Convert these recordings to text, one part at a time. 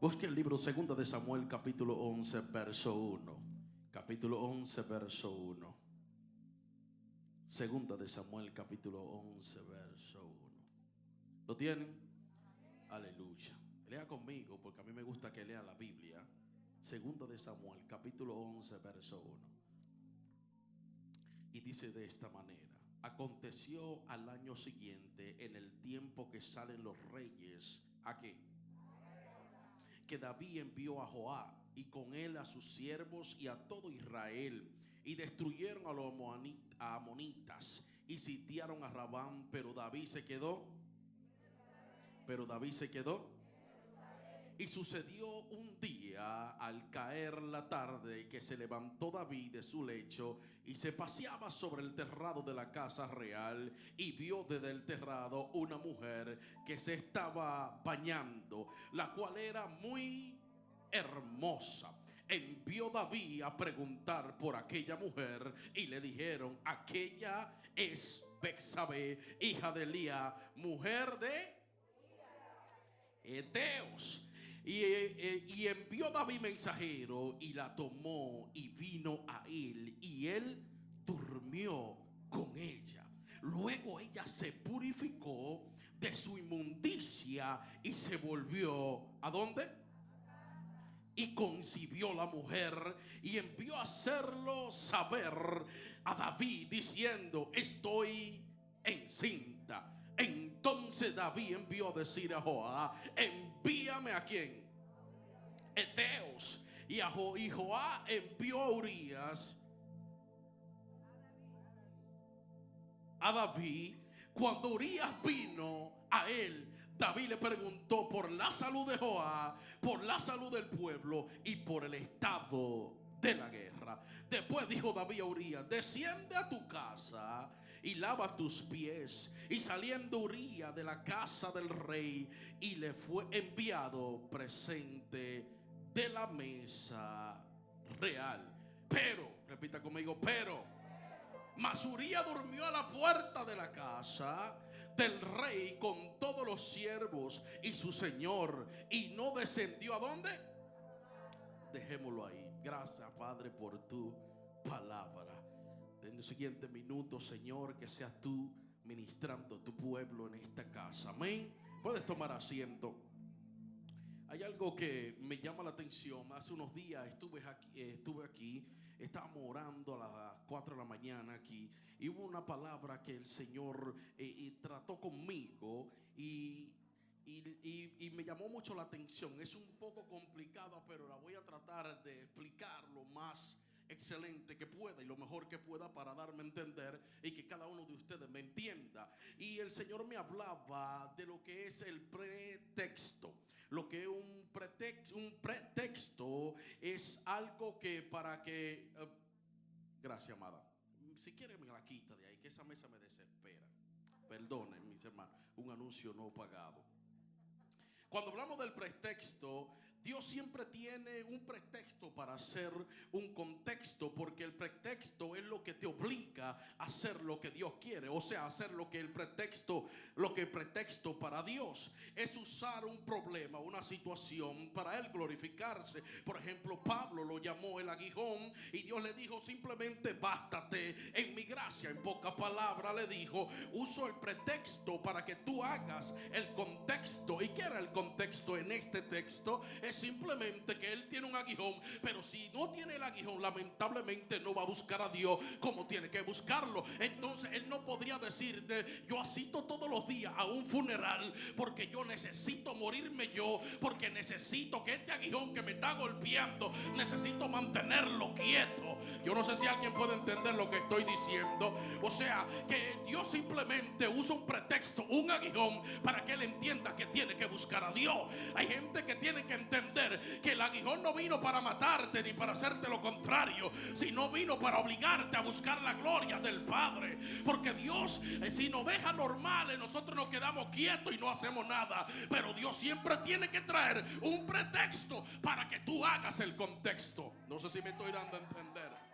Busque el libro 2 de Samuel, capítulo 11, verso 1. Capítulo 11, verso 1. 2 de Samuel, capítulo 11, verso 1. ¿Lo tienen? Aleluya. Lea conmigo, porque a mí me gusta que lea la Biblia. 2 de Samuel, capítulo 11, verso 1. Y dice de esta manera: aconteció al año siguiente, en el tiempo que salen los reyes, ¿a qué? Que David envió a Joab y con él a sus siervos y a todo Israel, y destruyeron a los amonitas y sitiaron a Rabán, pero David se quedó. Y sucedió un día, al caer la tarde, que se levantó David de su lecho y se paseaba sobre el terrado de la casa real, y vio desde el terrado una mujer que se estaba bañando, la cual era muy hermosa. Envió David a preguntar por aquella mujer, y le dijeron: aquella es Betsabé, hija de Elías, mujer de Heteos. Y envió David mensajero, y la tomó y vino a él, y él durmió con ella. Luego ella se purificó de su inmundicia y se volvió ¿a dónde? Y concibió la mujer, y envió a hacerlo saber a David diciendo: estoy encinta. Entonces David envió a decir a Joab: envíame ¿a quién? Heteos. Y Joab envió a Urías a David. Cuando Urías vino a él, David le preguntó por la salud de Joab, por la salud del pueblo y por el estado de la guerra. Después dijo David a Urías: desciende a tu casa y lava tus pies. Y saliendo Urías de la casa del rey, y le fue enviado presente de la mesa real. Pero, repita conmigo, mas Urías durmió a la puerta de la casa del rey con todos los siervos y su señor, y no descendió ¿a dónde? Dejémoslo ahí. Gracias, Padre, por tu palabra. En los siguientes minutos, Señor, que seas tú ministrando a tu pueblo en esta casa. Amén. Puedes tomar asiento. Hay algo que me llama la atención. Hace unos días estuve aquí, estábamos orando a las 4 de la mañana aquí, y hubo una palabra que el Señor trató conmigo, y me llamó mucho la atención. Es un poco complicada, pero la voy a tratar de explicar lo más excelente que pueda y lo mejor que pueda, para darme a entender y que cada uno de ustedes me entienda. Y el Señor me hablaba de lo que es el pretexto. Lo que es un pretexto es algo que para que gracias, amada. Si quiere me la quita de ahí, que esa mesa me desespera. Perdonen, mis hermanos, un anuncio no pagado. Cuando hablamos del pretexto, Dios siempre tiene un pretexto para hacer un contexto, porque el pretexto es lo que te obliga a hacer lo que Dios quiere. O sea, hacer lo que el pretexto para Dios es usar un problema, una situación para Él glorificarse. Por ejemplo, Pablo lo llamó el aguijón, y Dios le dijo: simplemente bástate en mi gracia. En pocas palabras le dijo: uso el pretexto para que tú hagas el contexto. ¿Y qué era el contexto en este texto? Es simplemente que él tiene un aguijón, pero si no tiene el aguijón, lamentablemente no va a buscar a Dios como tiene que buscarlo. Entonces él no podría decir: yo asisto todos los días a un funeral porque yo necesito morirme yo, porque necesito que este aguijón que me está golpeando, necesito mantenerlo quieto. Yo no sé si alguien puede entender lo que estoy diciendo. O sea, que Dios simplemente usa un pretexto, un aguijón, para que él entienda que tiene que buscar a Dios. Hay gente que tiene que entender que el aguijón no vino para matarte ni para hacerte lo contrario, sino vino para obligarte a buscar la gloria del Padre. Porque Dios, si nos deja normales, nosotros nos quedamos quietos y no hacemos nada. Pero Dios siempre tiene que traer un pretexto para que tú hagas el contexto. No sé si me estoy dando a entender.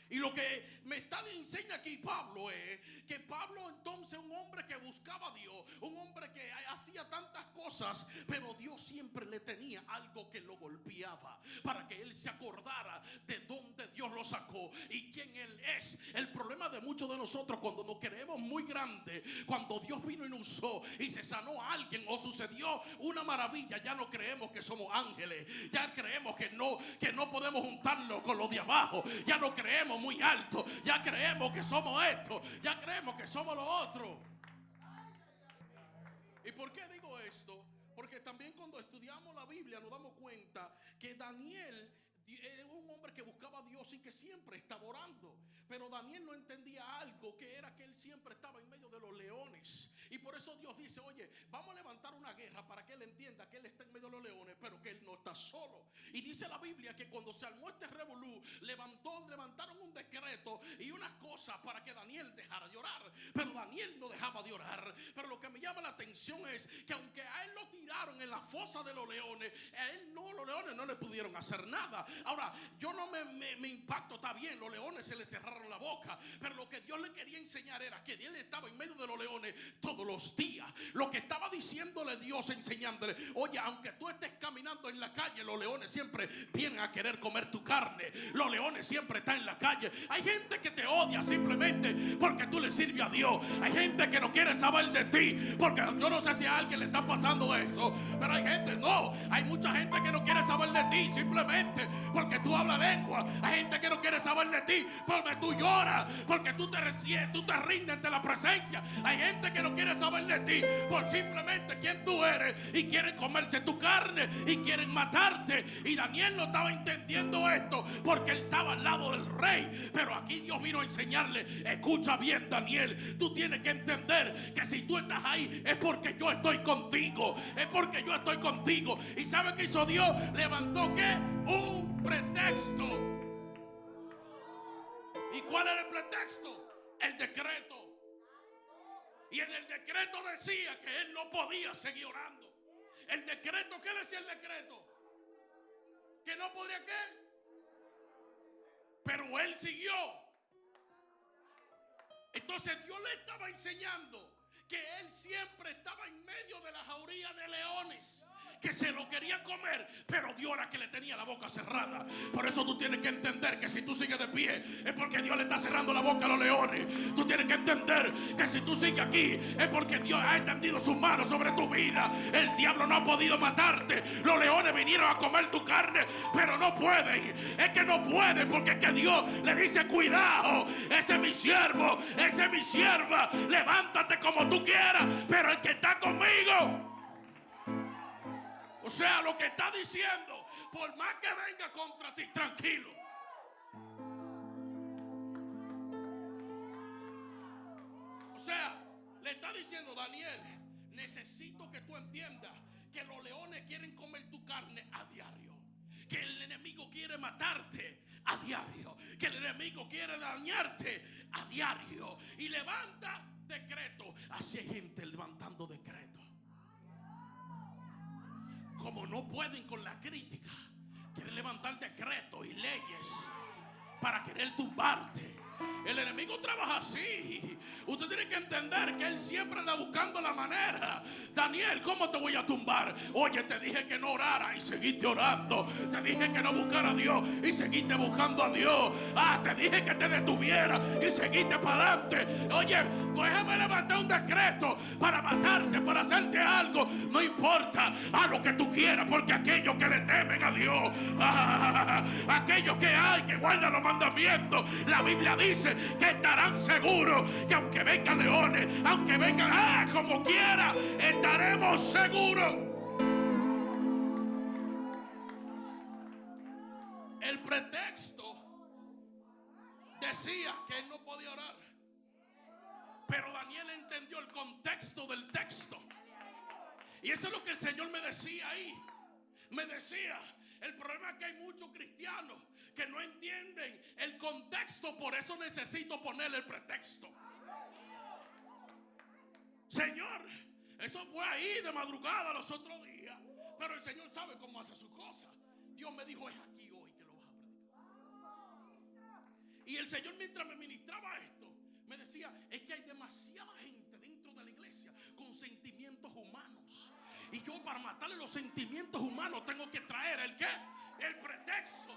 Y lo que me enseña aquí Pablo es que Pablo entonces, un hombre que buscaba a Dios, un hombre que hacía tantas cosas, pero Dios siempre le tenía algo que lo golpeaba para que él se acordara de dónde Dios lo sacó y quién él es. El problema de muchos de nosotros, cuando nos creemos muy grandes, cuando Dios vino y nos usó y se sanó a alguien o sucedió una maravilla, ya no creemos que somos ángeles, ya creemos que no podemos juntarnos con los de abajo, ya no creemos muy alto, ya creemos que somos esto, ya creemos que somos lo otro. ¿Y por qué digo esto? Porque también cuando estudiamos la Biblia nos damos cuenta que Daniel era un hombre que buscaba a Dios y que siempre estaba orando. Pero Daniel no entendía algo, que era que él siempre estaba en medio de los leones. Y por eso Dios dice: oye, vamos a levantar una guerra para que él entienda que él está en medio de los leones, pero que él no está solo. Y dice la Biblia que cuando se armó este revolú, levantaron un decreto y unas cosas para que Daniel dejara de orar. Pero Daniel no dejaba de orar. Pero lo que me llama la atención es que aunque a él lo tiraron en la fosa de los leones, a él no, los leones no le pudieron hacer nada. Ahora, yo no me impacto, está bien, los leones se le cerraron la boca, pero lo que Dios le quería enseñar era que él estaba en medio de los leones todos los días. Lo que estaba diciéndole Dios, enseñándole: oye, aunque tú estés caminando en la calle, los leones siempre vienen a querer comer tu carne. Los leones siempre están en la calle. Hay gente que te odia simplemente porque tú le sirves a Dios. Hay gente que no quiere saber de ti, porque yo no sé si a alguien le está pasando eso, pero hay gente, no, hay mucha gente que no quiere saber de ti simplemente porque tú hablas lengua. Hay gente que no quiere saber de ti porque tú lloras, porque tú te rindes ante la presencia. Hay gente que no quiere saber de ti por simplemente quién tú eres y quieren comerse tu carne y quieren matarte. Y Daniel no estaba entendiendo esto porque él estaba al lado del rey. Pero aquí Dios vino a enseñarle: escucha bien, Daniel, tú tienes que entender que si tú estás ahí es porque yo estoy contigo, es porque yo estoy contigo. ¿Y sabe qué hizo Dios? Levantó ¿qué? Un pretexto. ¿Y cuál era el pretexto? El decreto. Y en el decreto decía que él no podía seguir orando. El decreto, ¿qué decía el decreto? Que no podría ¿qué? Pero él siguió. Entonces Dios le estaba enseñando que él siempre estaba en medio de la jauría de leones, que se lo quería comer, pero Dios era que le tenía la boca cerrada. Por eso tú tienes que entender que si tú sigues de pie es porque Dios le está cerrando la boca a los leones. Tú tienes que entender que si tú sigues aquí es porque Dios ha extendido sus manos sobre tu vida. El diablo no ha podido matarte. Los leones vinieron a comer tu carne, pero no pueden. Es que no pueden, porque es que Dios le dice: cuidado, ese es mi siervo, esa es mi sierva. Levántate como tú quieras, pero el que está conmigo. O sea, lo que está diciendo: por más que venga contra ti, tranquilo. O sea, le está diciendo: Daniel, necesito que tú entiendas que los leones quieren comer tu carne a diario, que el enemigo quiere matarte a diario, que el enemigo quiere dañarte a diario. Y levanta decreto. Así hay gente levantando decretos. Como no pueden con la crítica, quieren levantar decretos y leyes para querer tumbarte. El enemigo trabaja así. Usted tiene que entender que él siempre anda buscando la manera. Daniel, ¿cómo te voy a tumbar? Oye, te dije que no orara y seguiste orando. Te dije que no buscara a Dios y seguiste buscando a Dios. Te dije que te detuviera y seguiste para adelante. Oye, déjame levantar un decreto para matarte, para hacerte algo. No importa, haz lo que tú quieras, porque aquellos que le temen a Dios, aquellos que guardan los mandamientos, la Biblia dice que estarán seguros, que aunque vengan leones, aunque vengan como quiera, estaremos seguros. El pretexto decía que él no podía orar, pero Daniel entendió el contexto del texto. Y eso es lo que el Señor me decía ahí. Me decía: el problema es que hay muchos cristianos que no entienden el contexto, por eso necesito ponerle el pretexto. Señor, eso fue ahí de madrugada los otros días, pero el Señor sabe cómo hace su cosa. Dios me dijo: es aquí hoy que lo vas a predicar. Y el Señor, mientras me ministraba esto, me decía: es que hay demasiada gente dentro de la iglesia con sentimientos humanos, y yo, para matarle los sentimientos humanos, tengo que traer ¿el qué? El pretexto.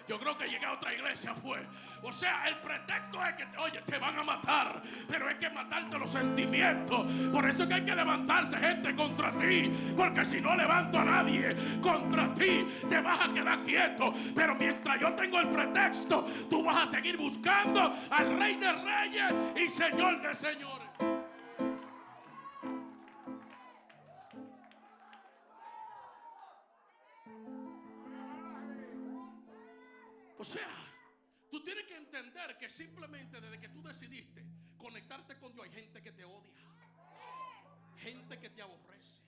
Yo creo que llegué a otra iglesia fue. O sea, el pretexto es que, oye, te van a matar, pero hay que matarte los sentimientos. Por eso es que hay que levantarse gente contra ti, porque si no levanto a nadie contra ti, te vas a quedar quieto. Pero mientras yo tengo el pretexto, tú vas a seguir buscando al Rey de Reyes y Señor de Señores. O sea, tú tienes que entender que simplemente desde que tú decidiste conectarte con Dios, hay gente que te odia, gente que te aborrece,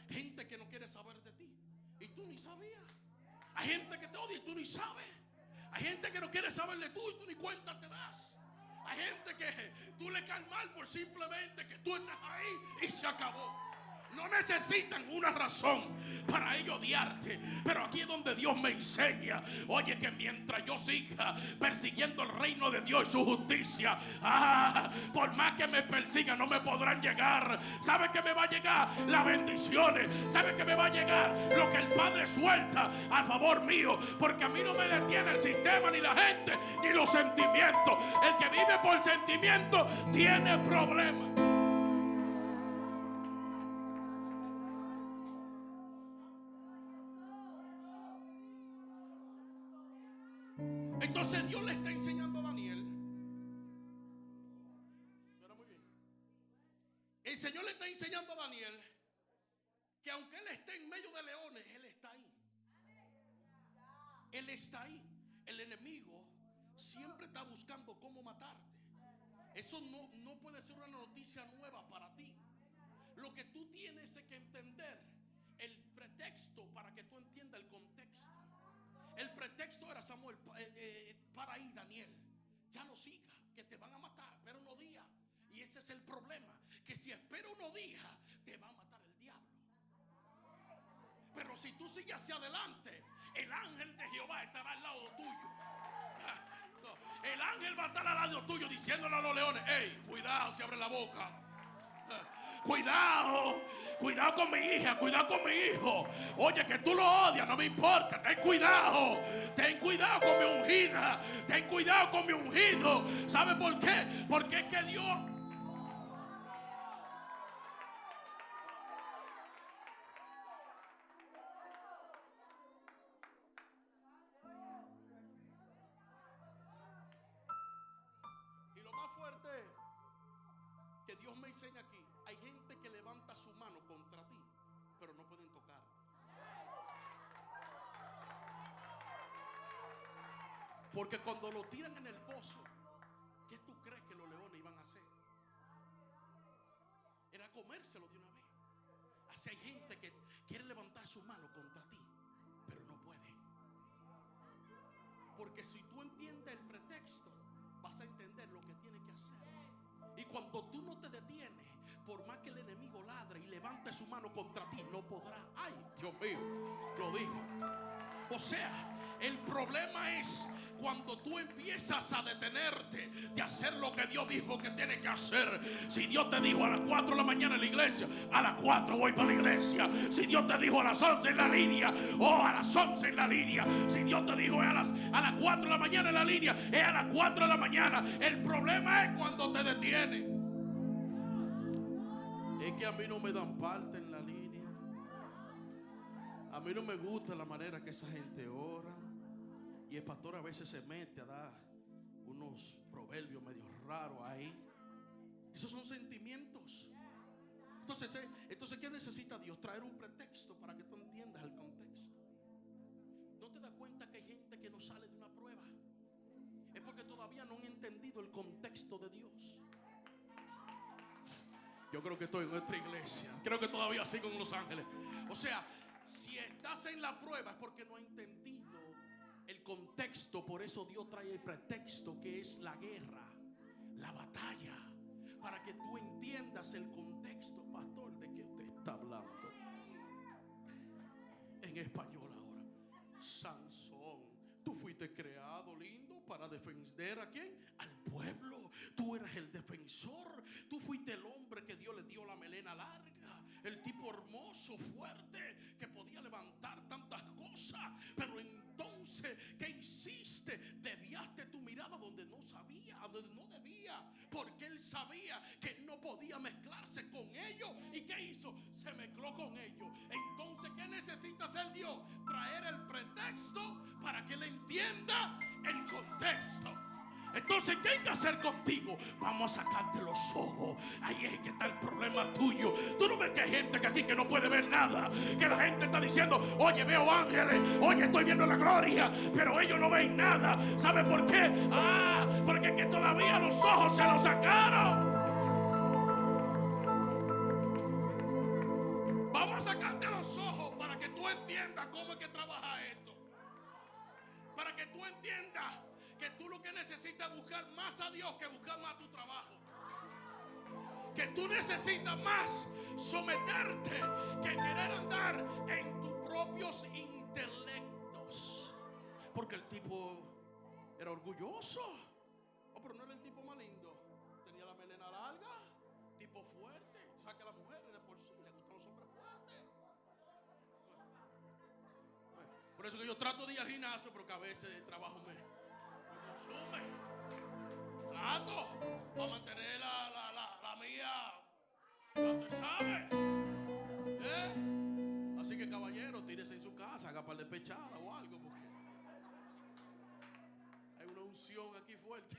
gente que no quiere saber de ti y tú ni sabías. Hay gente que te odia y tú ni sabes. Hay gente que no quiere saber de tú y tú ni cuenta te das. Hay gente que tú le caes mal por simplemente que tú estás ahí y se acabó. No necesitan una razón para ellos odiarte. Pero aquí es donde Dios me enseña, oye, que mientras yo siga persiguiendo el reino de Dios y su justicia, por más que me persigan, no me podrán llegar. ¿Sabe que me va a llegar? Las bendiciones. ¿Sabe que me va a llegar? Lo que el Padre suelta a favor mío. Porque a mí no me detiene el sistema, ni la gente, ni los sentimientos. El que vive por sentimientos tiene problemas. Entonces Dios le está enseñando a Daniel. Muy bien. El Señor le está enseñando a Daniel que aunque él esté en medio de leones, él está ahí. Él está ahí. El enemigo siempre está buscando cómo matarte. Eso no puede ser una noticia nueva para ti. Lo que tú tienes es que entender el pretexto para que tú entiendas el contexto. El pretexto era: Samuel, para ahí, Daniel, ya no siga, que te van a matar, pero unos días. Y ese es el problema, que si espera unos días, te va a matar el diablo. Pero si tú sigues hacia adelante, el ángel de Jehová estará al lado tuyo. El ángel va a estar al lado tuyo diciéndole a los leones: hey, cuidado si abre la boca. Cuidado, cuidado con mi hija, cuidado con mi hijo. Oye, que tú lo odias, no me importa. Ten cuidado con mi ungida. Ten cuidado con mi ungido. ¿Sabe por qué? Porque es que Dios... Y lo más fuerte es que Dios me enseña aquí. Hay gente que levanta su mano contra ti, pero no pueden tocarte. Porque cuando lo tiran en el pozo, ¿qué tú crees que los leones iban a hacer? Era comérselo de una vez. Así hay gente que quiere levantar su mano contra ti, pero no puede. Porque si tú entiendes el pretexto, vas a entender lo que tienes que hacer. Y cuando tú no te detienes, por más que el enemigo ladre y levante su mano contra ti, no podrá. Ay, Dios mío, lo dijo. O sea, el problema es cuando tú empiezas a detenerte de hacer lo que Dios dijo que tienes que hacer. Si Dios te dijo a las 4 de la mañana en la iglesia, a las 4 voy para la iglesia. Si Dios te dijo a las 11 en la línea, a las 11 en la línea. Si Dios te dijo a las 4 de la mañana en la línea, es a las 4 de la mañana. El problema es cuando te detienes. Es que a mí no me dan parte en la línea. A mí no me gusta la manera que esa gente ora. Y el pastor a veces se mete a dar unos proverbios medio raros ahí. Esos son sentimientos. Entonces, ¿qué necesita Dios? Traer un pretexto para que tú entiendas el contexto. ¿No te das cuenta que hay gente que no sale de una prueba? Es porque todavía no han entendido el contexto de Dios. Yo creo que estoy en nuestra iglesia. Creo que todavía sigo en Los Ángeles. O sea, si estás en la prueba es porque no has entendido el contexto. Por eso Dios trae el pretexto, que es la guerra, la batalla, para que tú entiendas el contexto. Pastor, ¿de qué usted está hablando? En español ahora. Sansón, tú fuiste fuiste creado, lindo, para defender ¿a quién? Al pueblo. Tú eres el defensor. Tú fuiste el hombre que Dios le dio la melena larga, el tipo hermoso, fuerte, que podía levantar tantas cosas. Pero entonces, ¿qué hiciste? Desviaste tu mirada donde no sabía, donde no debía, porque él sabía que no podía mezclarse con ellos. ¿Y qué hizo? Se mezcló con ellos. Entonces, ¿qué necesita hacer Dios? Traer el pretexto para que él entienda el contexto. Entonces, ¿qué hay que hacer contigo? Vamos a sacarte los ojos. Ahí es que está el problema tuyo. Tú no ves que hay gente que aquí que no puede ver nada, que la gente está diciendo, oye, veo ángeles, oye, estoy viendo la gloria, pero ellos no ven nada. ¿Sabe por qué? Porque es que todavía los ojos se los sacaron. Vamos a sacarte los ojos para que tú entiendas cómo es que trabaja esto. Para que tú entiendas que tú lo que necesitas es buscar más a Dios que buscar más tu trabajo. Que tú necesitas más someterte que querer andar en tus propios intelectos. Porque el tipo era orgulloso. Pero no era el tipo más lindo. Tenía la melena larga, tipo fuerte. O sea que a las mujeres de por sí les gustan los hombres fuertes. Por eso que yo trato de ir al gimnasio, pero que a veces el trabajo me consume. Trato para mantener la mía, ya te sabe. Así que caballero, tírese en su casa, haga par de pechada o algo, porque hay una unción aquí fuerte.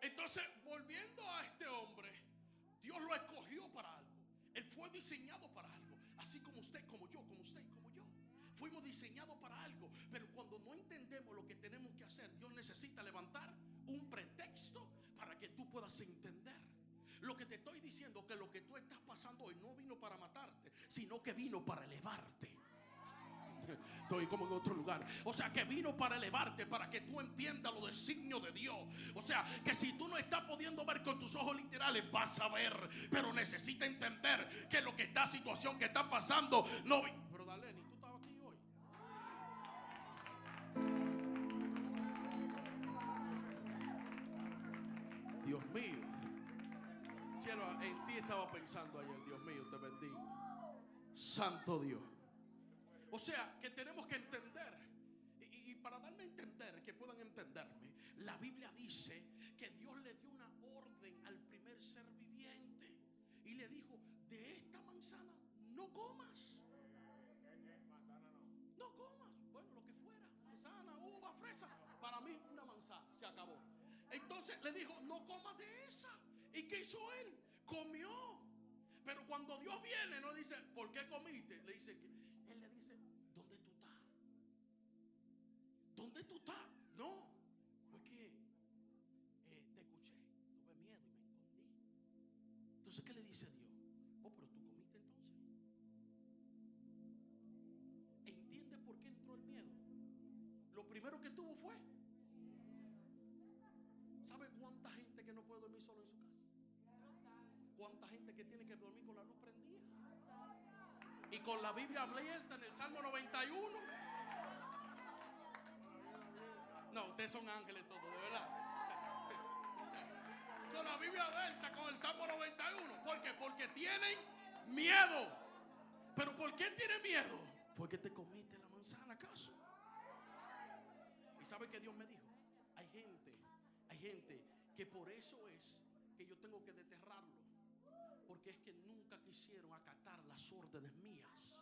Entonces, volviendo a este hombre, Dios lo escogió para algo. Él fue diseñado para algo. Así como usted, como yo, como usted, como yo. Fuimos diseñados para algo. Pero cuando no entendemos lo que tenemos que hacer, Dios necesita levantar un pretexto para que tú puedas entender. Lo que te estoy diciendo, que lo que tú estás pasando hoy no vino para matarte, sino que vino para elevarte. Estoy como en otro lugar. O sea, que vino para elevarte, para que tú entiendas los designios de Dios. O sea, que si tú no estás pudiendo ver con tus ojos literales, vas a ver. Pero necesitas entender que lo que esta situación que está pasando no. Pero Darlene, ¿tú estabas aquí hoy? Dios mío. Cielo, en ti estaba pensando ayer. Dios mío, te bendigo. Santo Dios. O sea, que tenemos que entender. Y para darme a entender, que puedan entenderme, la Biblia dice que Dios le dio una orden al primer ser viviente y le dijo, de esta manzana no comas. No comas. Bueno, lo que fuera, manzana, uva, fresa. Para mí una manzana, se acabó. Entonces le dijo, no comas de esa. ¿Y qué hizo él? Comió. Pero cuando Dios viene, no dice, ¿por qué comiste? Le dice, él le dice, ¿dónde tú estás? ¿Dónde tú estás? No, fue que te escuché, tuve miedo y me escondí. Entonces, ¿qué le dice Dios? Oh, pero tú comiste entonces. ¿Entiendes por qué entró el miedo? Lo primero que tuvo fue. ¿Sabe cuánta gente que no puede dormir solo en su casa? ¿Cuánta gente que tiene que dormir con la luz prendida? Y con la Biblia abierta en el Salmo 91. No, ustedes son ángeles todos, de verdad. Con la Biblia abierta, con el Salmo 91. ¿Por qué? Porque tienen miedo. ¿Pero por qué tienen miedo? Fue que te comiste la manzana, ¿acaso? ¿Y sabe qué Dios me dijo? Hay gente que por eso es que yo tengo que desterrarlo. Porque es que nunca quisieron acatar las órdenes mías.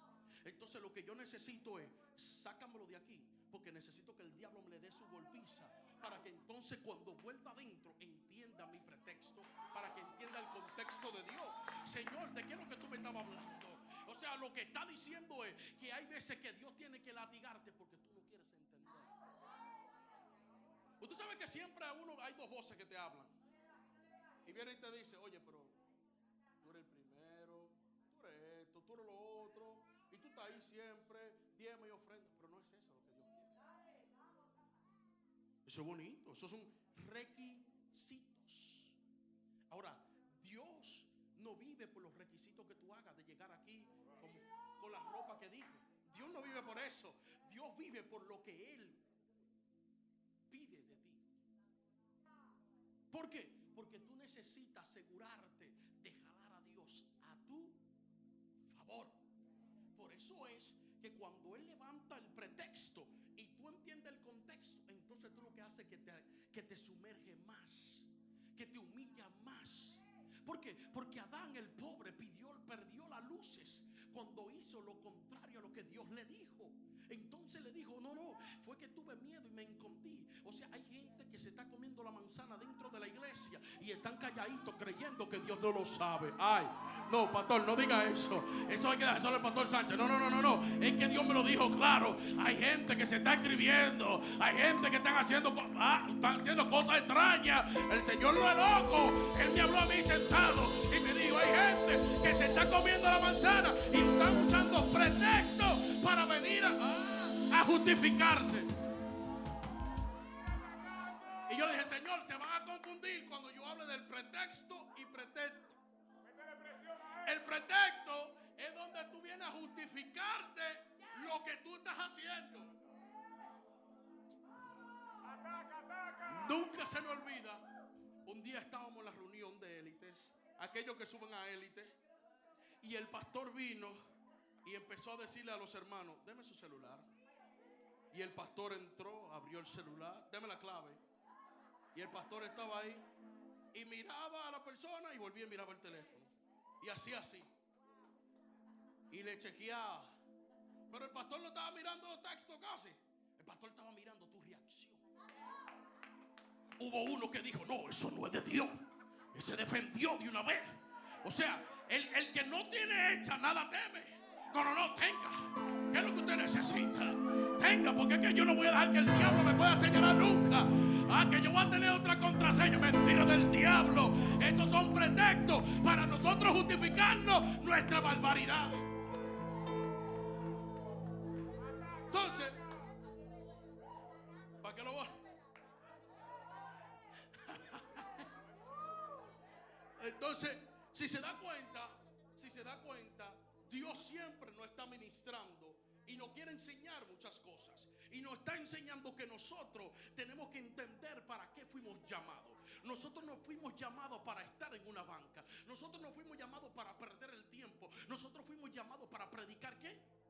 Entonces lo que yo necesito es, sácamelo de aquí, porque necesito que el diablo me le dé su golpiza, para que entonces cuando vuelva adentro entienda mi pretexto, para que entienda el contexto de Dios. Señor, ¿de qué es lo que tú me estabas hablando? O sea, lo que está diciendo es que hay veces que Dios tiene que latigarte porque tú no quieres entender. Usted sabe que siempre hay dos voces que te hablan. Y viene y te dice, oye, pero tú eres el primero, tú eres esto, tú eres lo otro, y tú estás ahí siempre, diezmo y ofrenda. Pero no es eso lo que Dios quiere. Eso es bonito, esos son requisitos. Ahora, Dios no vive por los requisitos que tú hagas de llegar aquí con la ropa que dijo. Dios no vive por eso. Dios vive por lo que Él pide de ti. ¿Por qué? Porque tú necesitas asegurarte de jalar a Dios a tu favor. Por eso es que cuando Él levanta el pretexto y tú entiendes el contexto, entonces tú lo que haces es que te sumerge más, que te humilla más. ¿Por qué? Porque Adán el pobre perdió las luces cuando hizo lo contrario a lo que Dios le dijo. Entonces le dijo, no, fue que tuve miedo y me escondí. O sea, hay gente que se está comiendo la manzana dentro de la iglesia y están calladitos creyendo que Dios no lo sabe. Ay, no, pastor, no diga eso. Eso hay que dejárselo al pastor Sánchez. No. Es que Dios me lo dijo claro. Hay gente que se está escribiendo. Hay gente que están haciendo cosas extrañas. El Señor no es loco. Él me habló a mí sentado y me dijo, hay gente que se está comiendo la manzana y están usando pretextos para venir a justificarse. Y yo le dije, Señor, se van a confundir cuando yo hable del pretexto y pretexto. El pretexto es donde tú vienes a justificarte lo que tú estás haciendo. Nunca se me olvida, un día estábamos en la reunión de élites, aquellos que suben a élite, y el pastor vino y empezó a decirle a los hermanos, deme su celular. Y el pastor entró, abrió el celular, deme la clave. Y el pastor estaba ahí y miraba a la persona y volvía y miraba el teléfono. Y hacía así. Y le chequeaba. Pero el pastor no estaba mirando los textos casi. El pastor estaba mirando tu reacción. Hubo uno que dijo, no, eso no es de Dios. Él se defendió de una vez. O sea, el que no tiene hecha nada teme. No, tenga. ¿Qué es lo que usted necesita? Tenga, porque es que yo no voy a dejar que el diablo me pueda señalar nunca. Que yo voy a tener otra contraseña. Mentira del diablo. Esos son pretextos para nosotros justificarnos nuestra barbaridad. Entonces, ¿para qué lo voy? Entonces, si se da cuenta, Dios siempre nos está ministrando y nos quiere enseñar muchas cosas. Y nos está enseñando que nosotros tenemos que entender para qué fuimos llamados. Nosotros no fuimos llamados para estar en una banca. Nosotros no fuimos llamados para perder el tiempo. Nosotros fuimos llamados para predicar ¿qué?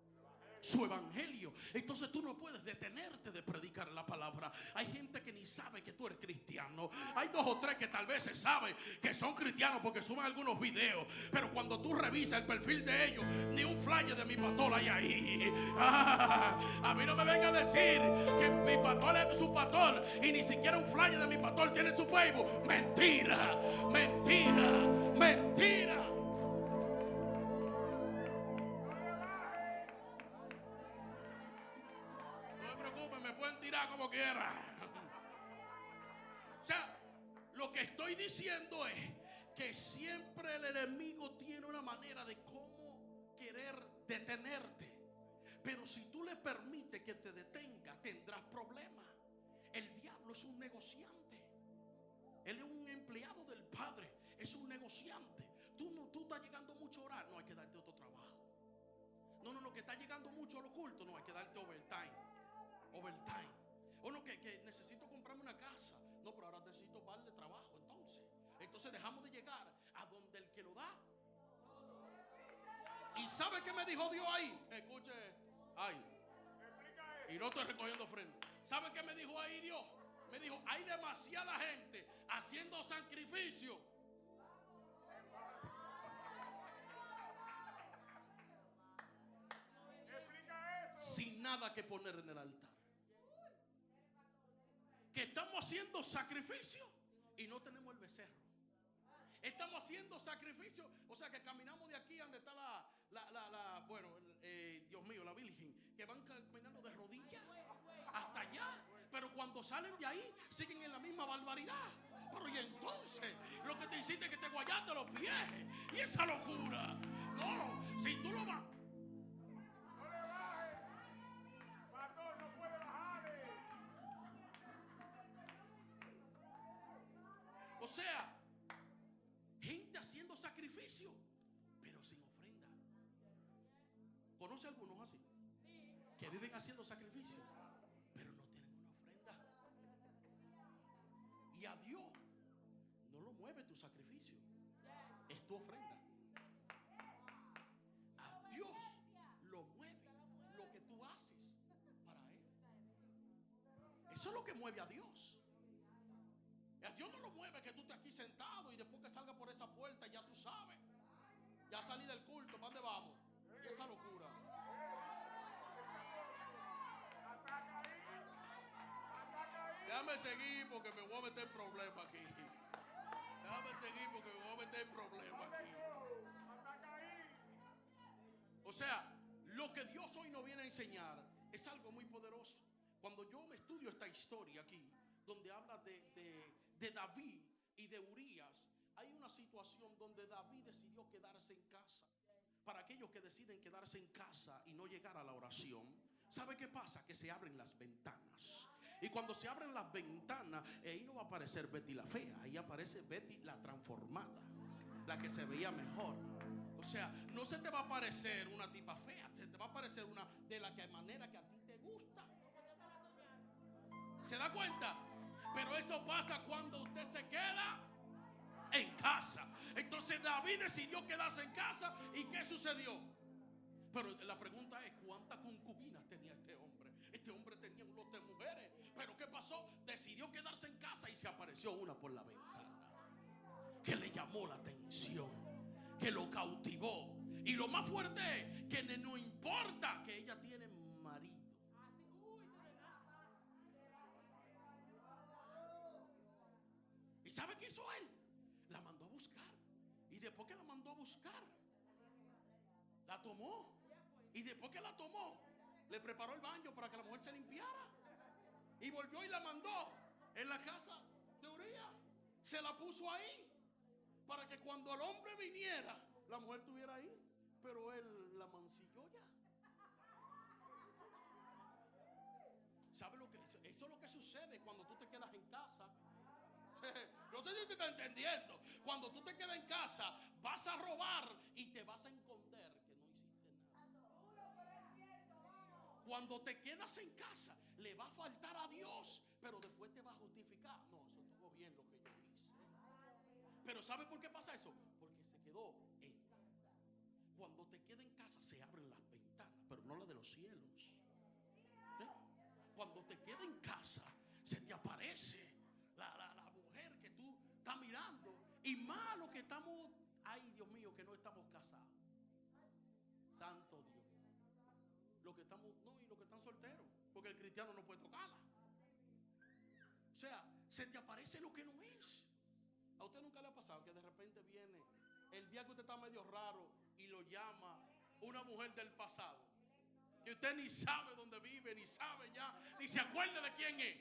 Su evangelio. Entonces tú no puedes detenerte de predicar la palabra. Hay gente que ni sabe que tú eres cristiano. Hay 2 o 3 que tal vez se saben que son cristianos porque suben algunos videos, pero cuando tú revisas el perfil de ellos, ni un flyer de mi pastor hay ahí. A mí no me venga a decir que mi pastor es su pastor y ni siquiera un flyer de mi pastor tiene su Facebook. Mentira. Me pueden tirar como quiera. O sea, lo que estoy diciendo es que siempre el enemigo tiene una manera de cómo querer detenerte. Pero si tú le permites que te detenga, tendrás problemas. El diablo es un negociante. Él es un empleado del Padre. Es un negociante. Tú estás llegando mucho a orar, no hay que darte otro trabajo. No, que está llegando mucho a lo oculto, no hay que darte overtime. O no, que necesito comprarme una casa. No, pero ahora necesito darle trabajo. Entonces dejamos de llegar a donde el que lo da. ¿Y sabe qué me dijo Dios ahí? Escuche esto. Ay. Y no estoy recogiendo frente. ¿Sabe qué me dijo ahí Dios? Me dijo, hay demasiada gente haciendo sacrificio. Sin nada que poner en el altar. Que estamos haciendo sacrificio y no tenemos el becerro. Estamos haciendo sacrificio, o sea que caminamos de aquí a donde está Dios mío, la Virgen, que van caminando de rodillas hasta allá, pero cuando salen de ahí siguen en la misma barbaridad. Pero y entonces lo que te hiciste es que te guayaste los pies y esa locura. No, si tú lo vas. O sea, gente haciendo sacrificio sacrificio, pero sin ofrenda. ¿Conoce algunos así? Que viven haciendo sacrificio, pero no tienen una ofrenda. Y a Dios no lo mueve tu sacrificio, es tu ofrenda. A Dios lo mueve lo que tú haces para Él. Eso es lo que mueve a Dios. A Dios no lo mueve que tú estés aquí sentado y después que salga por esa puerta ya tú sabes. Ya salí del culto, ¿para dónde vamos? Y esa locura. Déjame seguir porque me voy a meter en problemas aquí. Déjame seguir porque me voy a meter en problemas aquí. O sea, lo que Dios hoy nos viene a enseñar es algo muy poderoso. Cuando yo me estudio esta historia aquí, donde habla de David y de Urías, hay una situación donde David decidió quedarse en casa. Para aquellos que deciden quedarse en casa y no llegar a la oración, ¿sabe qué pasa? Que se abren las ventanas. Y cuando se abren las ventanas, ahí no va a aparecer Betty la fea, ahí aparece Betty la transformada, la que se veía mejor. O sea, no se te va a aparecer una tipa fea, se te va a aparecer una de la que manera que a ti te gusta. ¿Se da cuenta? Pero eso pasa cuando usted se queda en casa. Entonces David decidió quedarse en casa. ¿Y qué sucedió? Pero la pregunta es, ¿cuántas concubinas tenía este hombre? Este hombre tenía un lote de mujeres. ¿Pero qué pasó? Decidió quedarse en casa y se apareció una por la ventana que le llamó la atención, que lo cautivó. Y lo más fuerte es que no importa que ella tiene marido. ¿Y sabe qué hizo él? La mandó a buscar. Y después que la mandó a buscar, la tomó. Y después que la tomó, le preparó el baño para que la mujer se limpiara. Y volvió y la mandó en la casa de Urías. Se la puso ahí para que cuando el hombre viniera, la mujer estuviera ahí. Pero él la mancilló ya. ¿Sabe lo que eso es lo que sucede cuando tú te quedas en casa? No sé si te está entendiendo. Cuando tú te quedas en casa, vas a robar y te vas a esconder que no hiciste nada. Cuando te quedas en casa, le va a faltar a Dios, pero después te va a justificar. No, eso estuvo bien lo que yo hice. Pero ¿sabe por qué pasa eso? Porque se quedó en casa. Cuando te quedas en casa se abren las ventanas, pero no las de los cielos. Cuando te quedas en casa se te aparece la mujer que tú estás mirando. Y más los que estamos, ay Dios mío, que no estamos casados. Santo Dios. Los que estamos, no, y los que están solteros, porque el cristiano no puede tocarla. O sea, se te aparece lo que no es. ¿A usted nunca le ha pasado que de repente viene el día que usted está medio raro y lo llama una mujer del pasado? Que usted ni sabe dónde vive, ni sabe ya, ni se acuerda de quién es.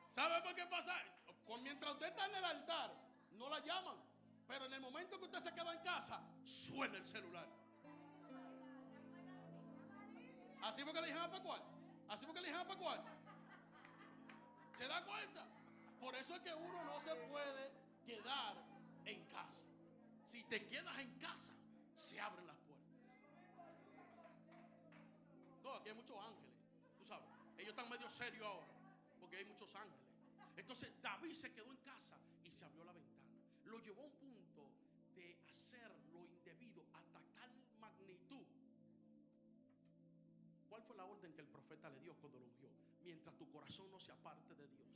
¿Sabe por qué pasa? Mientras usted está en el altar, no la llaman. Pero en el momento que usted se queda en casa, suena el celular. Así fue que le dijeron a Pacual. Así fue que le dijeron a Pacual. ¿Se da cuenta? Por eso es que uno no se puede quedar en casa. Si te quedas en casa, se abren las puertas. No, aquí hay muchos ángeles. Tú sabes, ellos están medio serios ahora, porque hay muchos ángeles. Entonces David se quedó en casa y se abrió la ventana. Lo llevó a un punto de hacer lo indebido hasta tal magnitud. ¿Cuál fue la orden que el profeta le dio cuando lo ungió? Mientras tu corazón no se aparte de Dios,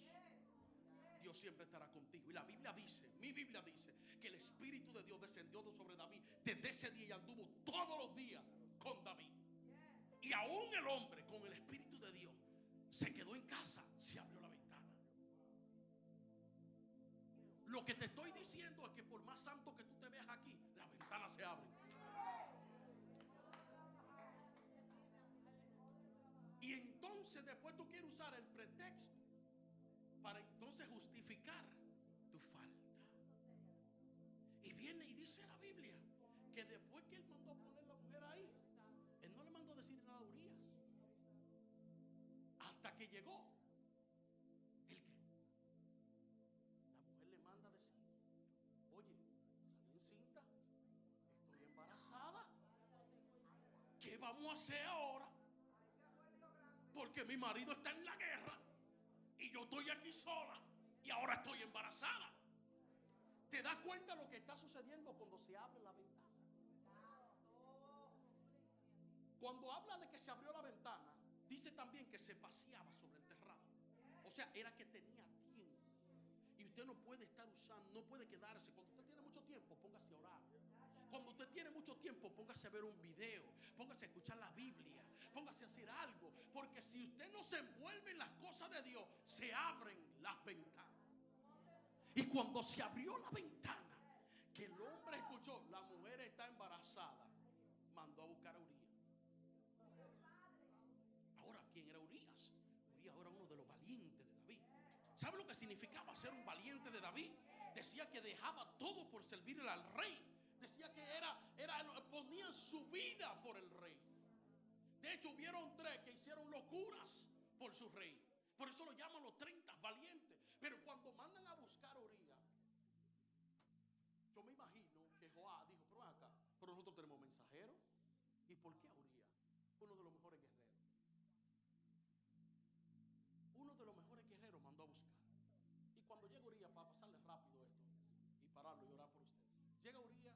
Dios siempre estará contigo. Y la Biblia dice, mi Biblia dice, que el Espíritu de Dios descendió sobre David desde ese día y anduvo todos los días con David. Y aún el hombre con el Espíritu de Dios se quedó en casa, se abrió la ventana. Lo que te estoy diciendo es que por más santo que tú te veas aquí, las ventanas se abren. Y entonces después tú quieres usar el pretexto para entonces justificar tu falta. Y viene y dice la Biblia que después que él mandó a poner la mujer ahí, él no le mandó a decir nada a Urías. Hasta que llegó el que la mujer le manda a decir, oye, salí en vamos a hacer ahora? Porque mi marido está en la guerra y yo estoy aquí sola y ahora estoy embarazada. ¿Te das cuenta lo que está sucediendo cuando se abre la ventana? Cuando habla de que se abrió la ventana, dice también que se paseaba sobre el terrado. O sea, era que tenía tiempo. Y usted no puede estar usando, no puede quedarse. Cuando usted tiene mucho tiempo, póngase a orar. Cuando usted tiene mucho tiempo, póngase a ver un video, póngase a escuchar la Biblia, póngase a hacer algo. Porque si usted no se envuelve en las cosas de Dios, se abren las ventanas. Y cuando se abrió la ventana, que el hombre escuchó, la mujer está embarazada, mandó a buscar a Urías. Ahora, ¿quién era Urías? Urías era uno de los valientes de David. ¿Sabe lo que significaba ser un valiente de David? Decía que dejaba todo por servirle al rey. Decía que ponían su vida por el rey. De hecho, hubieron 3 que hicieron locuras por su rey. Por eso lo llaman los 30 valientes. Pero cuando mandan a buscar a Urías, yo me imagino que Joab dijo, pero acá, pero nosotros tenemos mensajeros. ¿Y por qué a Urías? Uno de los mejores guerreros. Uno de los mejores guerreros mandó a buscar. Y cuando llega Urías, para pasarle rápido esto y pararlo y orar por usted, llega Urías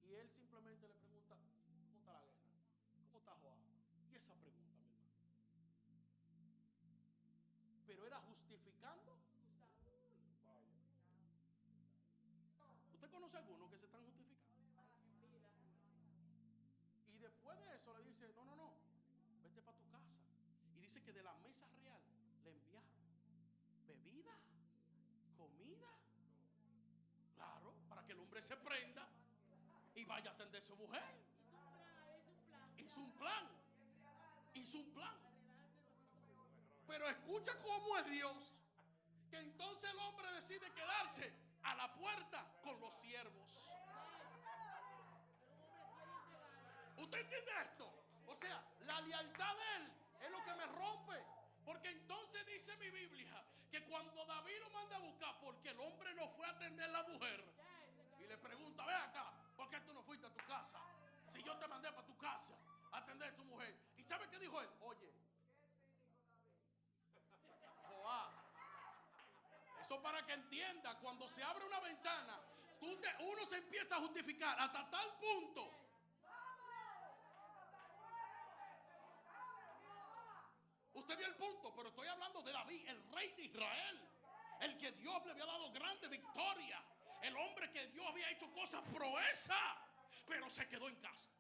y él simplemente le pregunta, ¿cómo está la guerra? ¿Cómo está Joab? Y esa pregunta, mi hermano. Pero era justificando. ¿Usted conoce a algunos que se están justificando? Y después de eso le dice, no, vete para tu casa. Y dice que de la mesa real le enviaron bebida, comida, claro, para que el hombre se prenda y vaya a atender a su mujer. Hizo un plan. Pero escucha cómo es Dios, que entonces el hombre decide quedarse a la puerta con los siervos. ¿Usted entiende esto? O sea, la lealtad de él es lo que me rompe. Porque entonces dice mi Biblia que cuando David lo manda a buscar, porque el hombre no fue a atender a la mujer, y le pregunta, ve acá, ¿por qué tú no fuiste a tu casa? Si yo te mandé para tu casa a atender a tu mujer. ¿Y sabe qué dijo él? Oye, Joab, eso para que entienda, cuando se abre una ventana, uno se empieza a justificar hasta tal punto. Usted vio el punto, pero estoy hablando de David, el rey de Israel, el que Dios le había dado grande victoria, el hombre que Dios había hecho cosas proezas, pero se quedó en casa.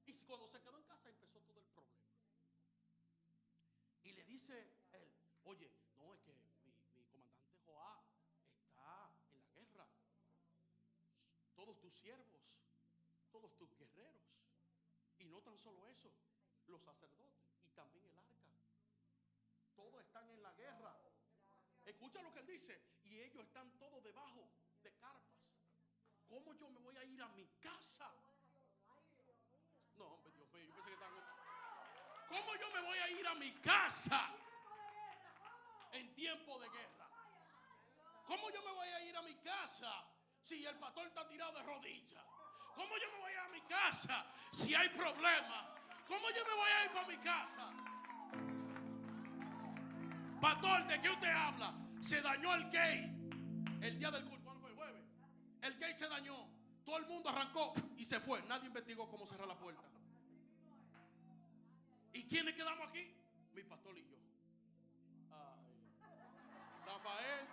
Y cuando se quedó en casa empezó todo el problema. Y le dice él, oye, no, es que mi comandante Joab está en la guerra. Todos tus siervos, todos tus guerreros. Y no tan solo eso, los sacerdotes y también el arca. Todos están en la guerra. Escucha lo que él dice. Y ellos están todos debajo de carpas. ¿Cómo yo me voy a ir a mi casa? No, hombre, Dios mío, yo pensé que estaban... ¿Cómo yo me voy a ir a mi casa en tiempo de guerra? ¿Cómo yo me voy a ir a mi casa si el pastor está tirado de rodillas? ¿Cómo yo me voy a ir a mi casa si hay problemas? ¿Cómo yo me voy a ir para mi casa? Pastor, ¿de qué usted habla? Se dañó el gate el día del culto. ¿Cuándo fue? El jueves. El gate se dañó. Todo el mundo arrancó y se fue. Nadie investigó cómo cerrar la puerta. ¿Y quiénes quedamos aquí? Mi pastor y yo. Rafael,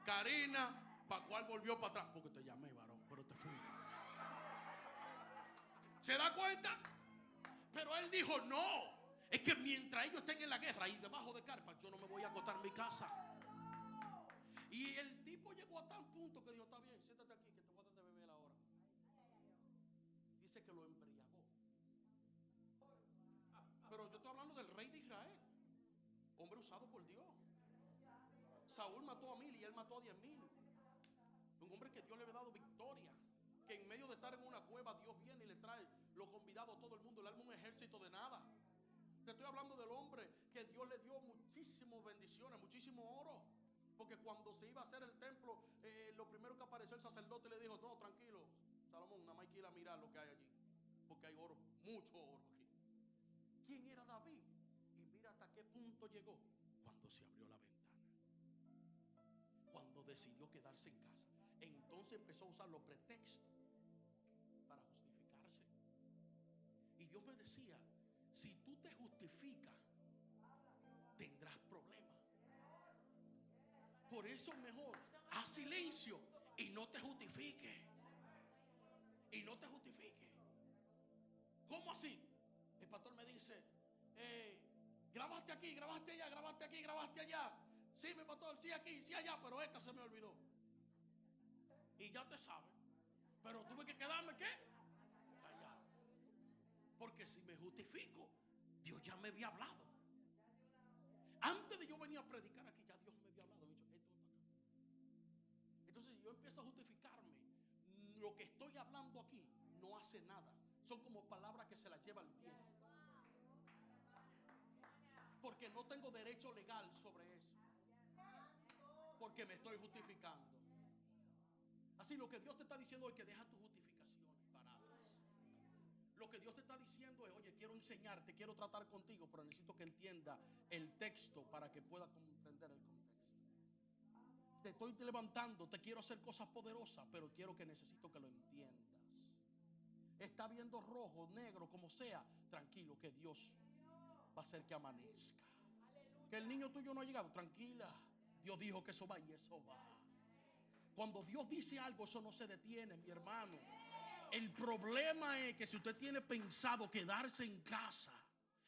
Karina, ¿para cuál volvió para atrás? Porque te llamé, varón, pero te fui. ¿Se da cuenta? Pero él dijo, no. Es que mientras ellos estén en la guerra y debajo de carpas, yo no me voy a acostar en mi casa. Y el tipo llegó a tal punto que dijo, está bien, siéntate aquí que te voy a dar de beber ahora. Dice que lo embriagó. Pero yo estoy hablando del rey de Israel, hombre usado por Dios. Saúl mató a 1000 y él mató a 10,000. Un hombre que Dios le había dado victoria, que en medio de estar en una cueva Dios viene y le trae los convidados a todo el mundo, le arma un ejército de nada. Te estoy hablando del hombre que Dios le dio muchísimas bendiciones, muchísimo oro. Porque cuando se iba a hacer el templo, lo primero que apareció el sacerdote le dijo, no, tranquilo, Salomón, nada más hay que ir a mirar lo que hay allí, porque hay oro mucho oro aquí. ¿Quién era David? Y mira hasta qué punto llegó. Cuando se abrió la ventana, cuando decidió quedarse en casa, entonces empezó a usar los pretextos para justificarse. Y Dios me decía, si tú te justificas, tendrás problemas. Por eso mejor haz silencio y no te justifiques. Y no te justifiques. ¿Cómo así? El pastor me dice, grabaste aquí, grabaste allá, grabaste aquí, grabaste allá. Sí, mi pastor, sí aquí, sí allá, pero esta se me olvidó. Y ya te sabes. Pero tuve que quedarme, ¿qué? Callado. Porque si me justifico, Dios ya me había hablado. Antes de yo venir a predicar aquí, ya Dios me había hablado. Me ha dicho, esto no está acá. Entonces yo empiezo a justificarme. Lo que estoy hablando aquí no hace nada. Son como palabras que se las lleva el viento. Porque no tengo derecho legal sobre eso. Porque me estoy justificando. Así lo que Dios te está diciendo es que deja tus justificaciones paradas. Lo que Dios te está diciendo es, oye, quiero enseñarte, quiero tratar contigo, pero necesito que entienda el texto para que pueda comprender el contexto. Te estoy levantando, te quiero hacer cosas poderosas, pero necesito que lo entiendas. Está viendo rojo, negro, como sea, tranquilo, que Dios va a hacer que amanezca. Que el niño tuyo no ha llegado, tranquila. Dios dijo que eso va y eso va. Cuando Dios dice algo, eso no se detiene, mi hermano. El problema es que si usted tiene pensado quedarse en casa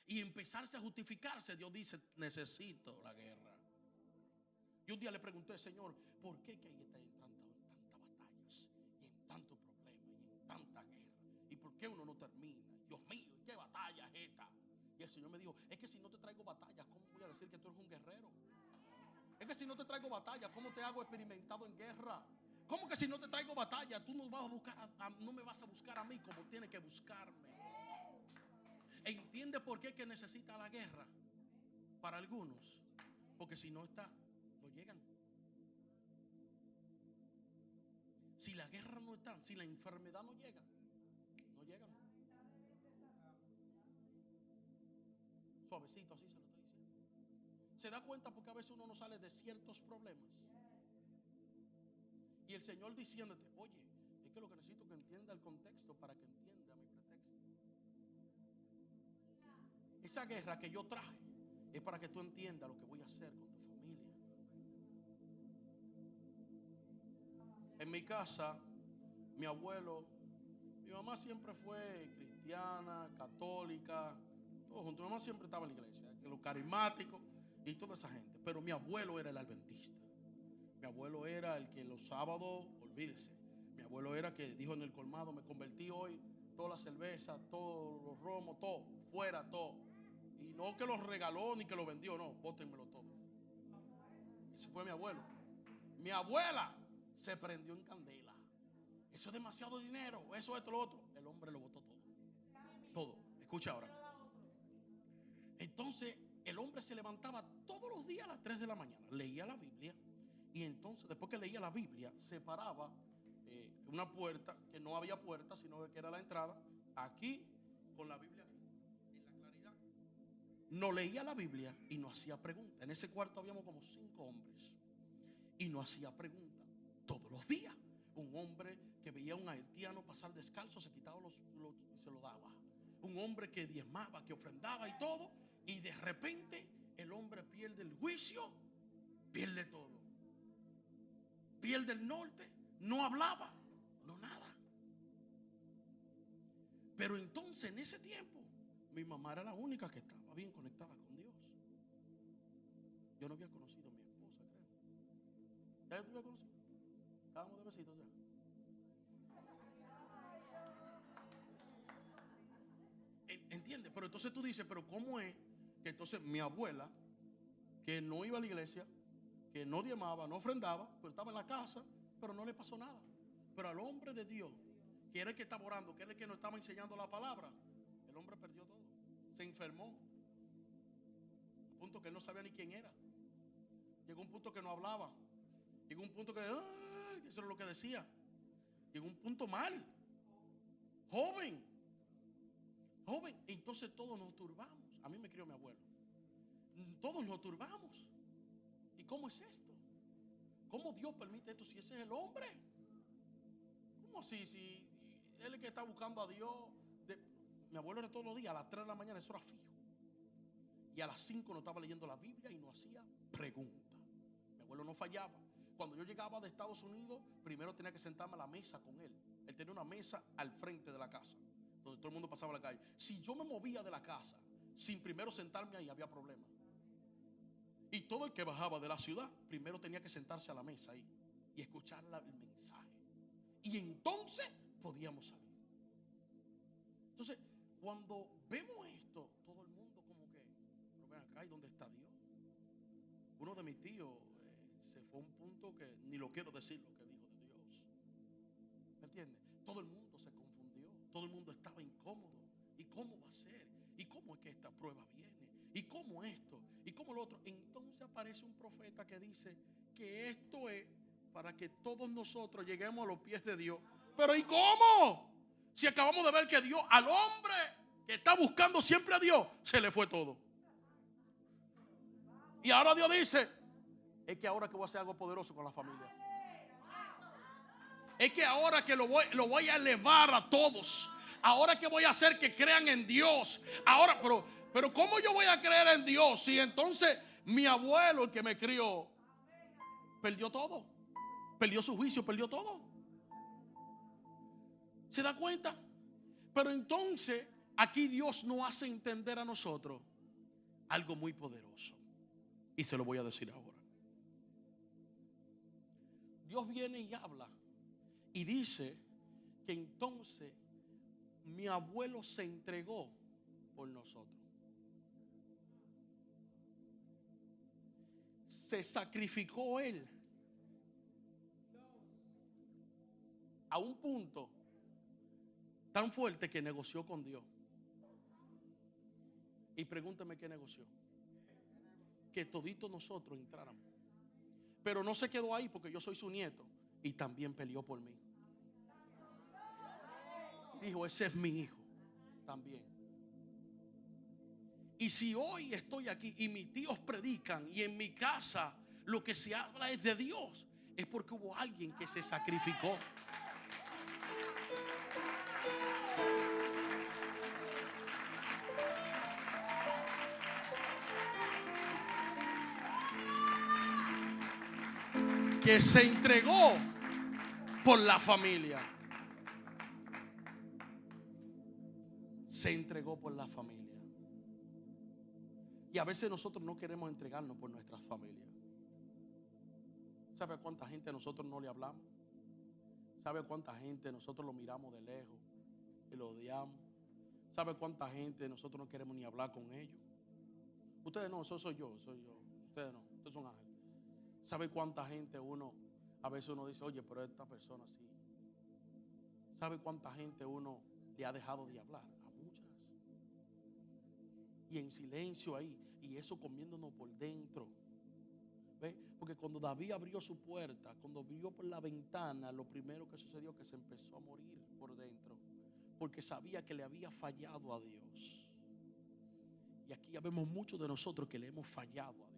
y empezarse a justificarse, Dios dice, necesito la guerra. Y un día le pregunté, Señor, ¿por qué que hay tantas batallas y en tantos problemas y en tanta guerra? ¿Y por qué uno no termina? Dios mío, ¿qué batalla es esta? Y el Señor me dijo, es que si no te traigo batallas, ¿cómo voy a decir que tú eres un guerrero? Es que si no te traigo batalla, ¿cómo te hago experimentado en guerra? ¿Cómo que si no te traigo batalla, tú no vas a buscar no me vas a buscar a mí como tienes que buscarme? ¿Entiende por qué que necesita la guerra? Para algunos, porque si no está, no llegan. Si la guerra no está, si la enfermedad no llega, no llegan. Suavecito, así se lo estoy diciendo. Se da cuenta porque a veces uno no sale de ciertos problemas. Y el Señor diciéndote, oye, es que lo que necesito que entienda el contexto para que entienda mi pretexto. Esa guerra que yo traje es para que tú entiendas lo que voy a hacer con tu familia. En mi casa, mi abuelo, mi mamá siempre fue cristiana, católica, todo junto. Mi mamá siempre estaba en la iglesia, los carismáticos y toda esa gente. Pero mi abuelo era el adventista. Mi abuelo era el que los sábados, olvídese, mi abuelo era que dijo en el colmado, me convertí hoy, toda la cerveza, todos los romos, todo, fuera todo. Y no que los regaló ni que los vendió, no, bótenmelo todo. Ese fue mi abuelo. Mi abuela se prendió en candela. Eso es demasiado dinero, eso, esto, lo otro. El hombre lo botó todo. Todo. Escucha ahora. Entonces, el hombre se levantaba todos los días a las 3 de la mañana, leía la Biblia. Y entonces, después que leía la Biblia, se paraba una puerta, que no había puerta, sino que era la entrada, aquí, con la Biblia aquí, en la claridad. No leía la Biblia y no hacía preguntas. En ese cuarto habíamos como 5 hombres. Y no hacía preguntas. Todos los días. Un hombre que veía a un haitiano pasar descalzo, se quitaba y se lo daba. Un hombre que diezmaba, que ofrendaba y todo. Y de repente, el hombre pierde el juicio, pierde todo. Pierde el norte, no hablaba, no nada. Pero entonces en ese tiempo mi mamá era la única que estaba bien conectada con Dios. Yo no había conocido a mi esposa, creo. ¿Ya tú habías conocido? Estábamos de besitos ya. ¿Entiendes? Pero entonces tú dices, pero ¿cómo es que entonces mi abuela, que no iba a la iglesia, que no diezmaba, no ofrendaba, pero estaba en la casa, pero no le pasó nada? Pero al hombre de Dios, que era el que estaba orando, que era el que nos estaba enseñando la palabra, el hombre perdió todo. Se enfermó. Al punto que él no sabía ni quién era. Llegó un punto que no hablaba. Llegó un punto que eso era lo que decía. Llegó un punto mal. Joven. Joven, entonces todos nos turbamos. A mí me crió mi abuelo. Todos nos turbamos. ¿Y cómo es esto? ¿Cómo Dios permite esto si ese es el hombre? ¿Cómo así? Si él es el que está buscando a Dios. Mi abuelo era todos los días, a las 3 de la mañana, eso era fijo. Y a las 5 no estaba leyendo la Biblia y no hacía preguntas. Mi abuelo no fallaba. Cuando yo llegaba de Estados Unidos, primero tenía que sentarme a la mesa con él. Él tenía una mesa al frente de la casa, donde todo el mundo pasaba la calle. Si yo me movía de la casa sin primero sentarme ahí, había problemas. Y todo el que bajaba de la ciudad, primero tenía que sentarse a la mesa ahí y escuchar el mensaje. Y entonces podíamos salir. Entonces, cuando vemos esto, todo el mundo como que, pero ven acá, ¿y dónde está Dios? Uno de mis tíos se fue a un punto que ni lo quiero decir lo que dijo de Dios. ¿Me entiendes? Todo el mundo se confundió. Todo el mundo estaba incómodo. ¿Y cómo va a ser? ¿Y cómo es que esta prueba viene? ¿Y cómo esto? ¿Y cómo lo otro? Entonces aparece un profeta que dice que esto es para que todos nosotros lleguemos a los pies de Dios. Pero ¿y cómo? Si acabamos de ver que Dios, al hombre que está buscando siempre a Dios, se le fue todo. Y ahora Dios dice, es que ahora que voy a hacer algo poderoso con la familia. Es que ahora que lo voy a elevar a todos. Ahora que voy a hacer que crean en Dios. Ahora, pero ¿cómo yo voy a creer en Dios si entonces mi abuelo, el que me crió, perdió todo? Perdió su juicio, perdió todo. ¿Se da cuenta? Pero entonces aquí Dios nos hace entender a nosotros algo muy poderoso. Y se lo voy a decir ahora. Dios viene y habla y dice que entonces mi abuelo se entregó por nosotros. Se sacrificó él a un punto tan fuerte que negoció con Dios. Y pregúntame qué negoció. Que toditos nosotros entráramos. Pero no se quedó ahí porque yo soy su nieto. Y también peleó por mí. Dijo, ese es mi hijo también. Y si hoy estoy aquí y mis tíos predican y en mi casa lo que se habla es de Dios, es porque hubo alguien que se sacrificó. Que se entregó por la familia. Se entregó por la familia. Y a veces nosotros no queremos entregarnos por nuestras familias. ¿Sabe a cuánta gente nosotros no le hablamos? ¿Sabe a cuánta gente nosotros lo miramos de lejos y lo odiamos? ¿Sabe cuánta gente nosotros no queremos ni hablar con ellos? Ustedes no, eso soy yo. Ustedes no, ustedes son ángeles. ¿Sabe cuánta gente a veces uno dice, oye, pero esta persona sí? ¿Sabe cuánta gente uno le ha dejado de hablar? A muchas. Y en silencio ahí, y eso comiéndonos por dentro. ¿Ve? Porque cuando David abrió su puerta, cuando vio por la ventana, lo primero que sucedió es que se empezó a morir por dentro. Porque sabía que le había fallado a Dios. Y aquí ya vemos muchos de nosotros que le hemos fallado a Dios.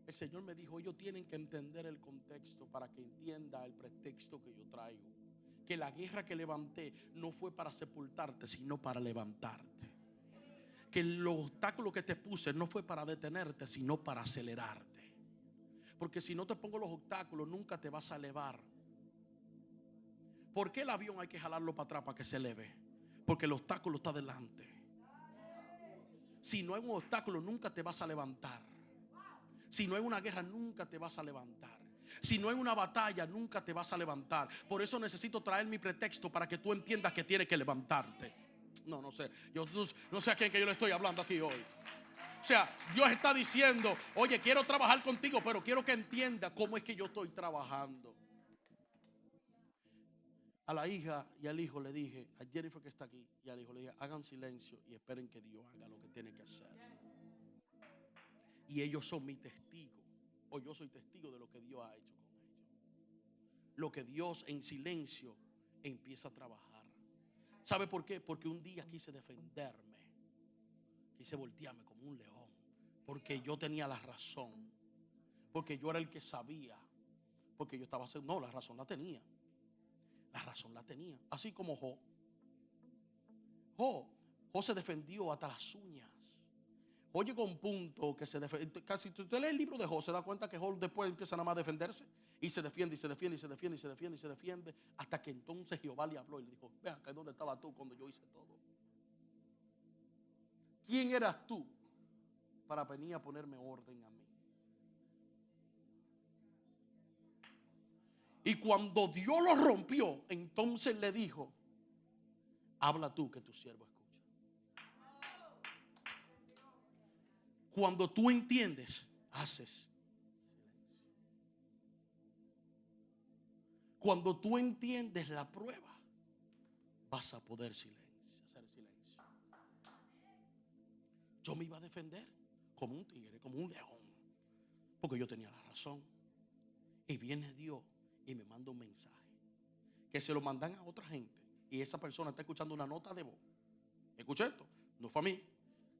El Señor me dijo, ellos tienen que entender el contexto para que entienda el pretexto que yo traigo. Que la guerra que levanté no fue para sepultarte, sino para levantarte. Que los obstáculos que te puse no fue para detenerte, sino para acelerarte. Porque si no te pongo los obstáculos, nunca te vas a elevar. ¿Por qué el avión hay que jalarlo para atrás para que se eleve? Porque el obstáculo está delante. Si no hay un obstáculo, nunca te vas a levantar. Si no hay una guerra, nunca te vas a levantar. Si no hay una batalla, nunca te vas a levantar. Por eso necesito traer mi pretexto para que tú entiendas que tienes que levantarte. No sé. Yo no sé a quién que yo le estoy hablando aquí hoy. O sea, Dios está diciendo, oye, quiero trabajar contigo, pero quiero que entienda cómo es que yo estoy trabajando. A la hija y al hijo le dije, a Jennifer que está aquí y al hijo le dije, hagan silencio y esperen que Dios haga lo que tiene que hacer. Y ellos son mi testigo, o yo soy testigo de lo que Dios ha hecho con ellos. Lo que Dios en silencio empieza a trabajar. ¿Sabe por qué? Porque un día quise defenderme, quise voltearme como un león, porque yo tenía la razón, porque yo era el que sabía, porque yo estaba haciendo, no, la razón la tenía. La razón la tenía. Así como Job se defendió hasta las uñas. Job llegó a un punto que se defiende. Casi si usted lee el libro de Job, se da cuenta que Job después empieza nada más a defenderse. Y se defiende, y se defiende, y se defiende, y se defiende, y se defiende. Hasta que entonces Jehová le habló y le dijo: ve acá, ¿dónde estabas tú cuando yo hice todo? ¿Quién eras tú para venir a ponerme orden a mí? Y cuando Dios lo rompió, entonces le dijo: habla tú, que tu siervo escucha. Cuando tú entiendes, haces silencio. Cuando tú entiendes la prueba, vas a poder hacer silencio. Yo me iba a defender como un tigre, como un león, porque yo tenía la razón. Y viene Dios y me manda un mensaje que se lo mandan a otra gente, y esa persona está escuchando una nota de voz. Escucha esto, no fue a mí,